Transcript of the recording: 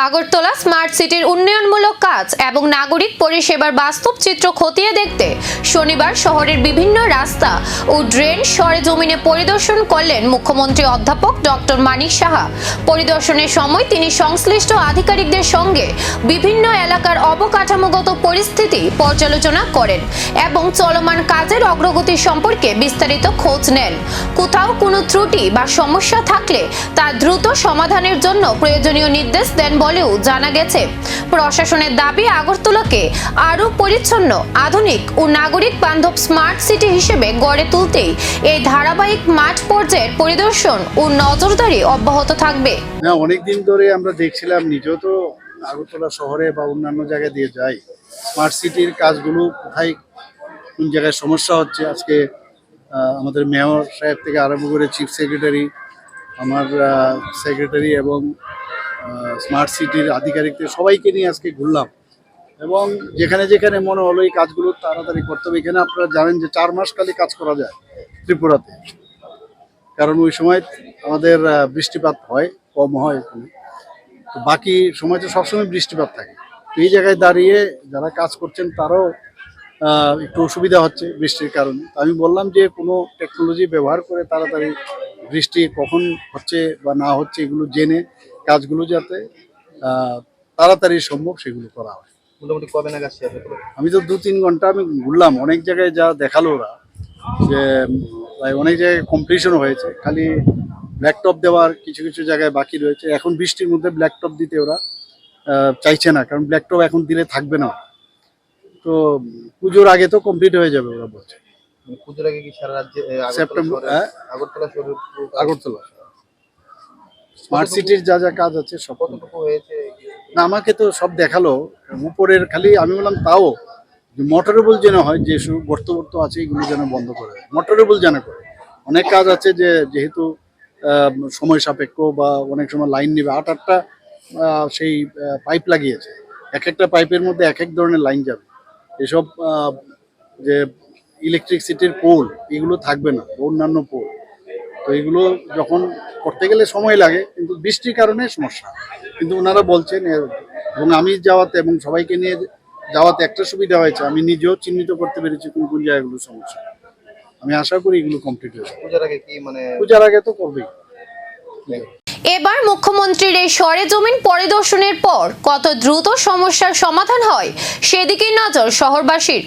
Agartala smart সিটির উন্নয়নমূলক কাজ এবং নাগরিক পরিষেবার বাস্তব চিত্র খতিয়ে দেখতে শনিবার শহরের বিভিন্ন রাস্তা ও ড্রেন সরেজমিনে পরিদর্শন করলেন মুখ্যমন্ত্রী অধ্যাপক ডক্টর মানিক সাহা। পরিদর্শনের সময় তিনি সংশ্লিষ্ট আধিকারিকদের সঙ্গে বিভিন্ন এলাকার অবকাঠামোগত পরিস্থিতি পর্যালোচনা করেন এবং চলমান কাজের অগ্রগতি সম্পর্কে বিস্তারিত খোঁজ নেন। কোথাও কোনো ত্রুটি বা সমস্যা থাকলে তা দ্রুত সমাধানের জন্য প্রয়োজনীয় নির্দেশ দেন বলেও জানা গেছে। প্রশাসনের দাবি আগরতলাকে আরো পরিচ্ছন্ন, আধুনিক ও নাগরিক বান্ধব স্মার্ট সিটি হিসেবে গড়ে তুলতেই এই ধারাবাহিক মাঠ পর্যায়ের পরিদর্শন ও নজরদারি অব্যাহত থাকবে। অনেকদিন ধরে আমরা দেখছিলাম, নিজেও তো আগরতলা শহরে বা অন্যান্য জায়গায় দিয়ে যাই, স্মার্ট সিটির কাজগুলো কোথায় কোন জায়গায় সমস্যা হচ্ছে। আজকে আমাদের মেয়র সাহেব থেকে আরম্ভ করে চিফ সেক্রেটারি, আমার সেক্রেটারি এবং স্মার্ট সিটির আধিকারিকদের সবাইকে নিয়ে আজকে ঘুরলাম এবং যেখানে যেখানে মনে হলো এই কাজগুলো তাড়াতাড়ি করতে হবে। এখানে আপনারা জানেন যে 4 মাস খালি কাজ করা যায় ত্রিপুরাতে, কারণ ওই সময় আমাদের বৃষ্টিপাত হয়, কম হয় এখানে। তো বাকি সময় তো সবসময় বৃষ্টিপাত থাকে। তো এই জায়গায় দাঁড়িয়ে যারা কাজ করছেন তারাও একটু অসুবিধা হচ্ছে বৃষ্টির কারণে। আমি বললাম যে কোনো টেকনোলজি ব্যবহার করে তাড়াতাড়ি বৃষ্টি কখন হচ্ছে বা না হচ্ছে এগুলো জেনে কাজগুলো যাতে তাড়াতাড়ি সম্ভব সেগুলো করা হয়। মোটামুটি কবে নাগাদ শেষ হবে? আমি তো 2-3 ঘন্টা আমি ঘুরলাম, অনেক জায়গায় যা দেখালো ওরা যে অনেক জায়গায় কমপ্লিশনও হয়েছে, খালি ব্ল্যাকটপ দেওয়ার কিছু কিছু জায়গায় বাকি রয়েছে। এখন বৃষ্টির মধ্যে ব্ল্যাকটপ দিতে ওরা চাইছে না, কারণ ব্ল্যাকটপ এখন দিলে থাকবে না। তো পুজোর আগে তো কমপ্লিট হয়ে যাবে ওরা বলছে। পুজোর আগে কি সারা রাজ্যে সেপ্টেম্বর আগরতলা শহরে আগরতলা স্মার্ট সিটির যা যা কাজ আছে সব কতটুকু হয়েছে? না, আমাকে তো সব দেখালো উপরের, খালি আমি বললাম তাও মোটরেবল যেন হয়, যে গর্ত গর্ত আছে এগুলো যেন বন্ধ করে, মোটরেবল যেন করে। অনেক কাজ আছে যে যেহেতু সময় সাপেক্ষ বা অনেক সময় লাইন নেবে, 8-8টা সেই পাইপ লাগিয়েছে, এক একটা পাইপের মধ্যে এক এক ধরনের লাইন যাবে। এসব যে ইলেকট্রিসিটির পোল এগুলো থাকবে না, অন্যান্য পোল। তো এগুলো যখন করতে গেলে সময় লাগে, কিন্তু বৃষ্টির কারণে সমস্যা। কিন্তু ওনারা বলছেন, এবং আমি যাওয়াতে এবং সবাইকে নিয়ে যাওয়াতে একটা সুবিধা হয়েছে, আমি নিজেও চিহ্নিত করতে পেরেছি কোন কোন জায়গাগুলো সমস্যা। আমি আশা করি এগুলো কমপ্লিট হয়ে যাবে। পূজার আগে কি পূজার আগে তো করবেই। এবার মুখ্যমন্ত্রীর এই সরেজমিন পরিদর্শনের পর কত দ্রুত সমস্যার সমাধান হয় সেদিকে নজর শহরবাসীর।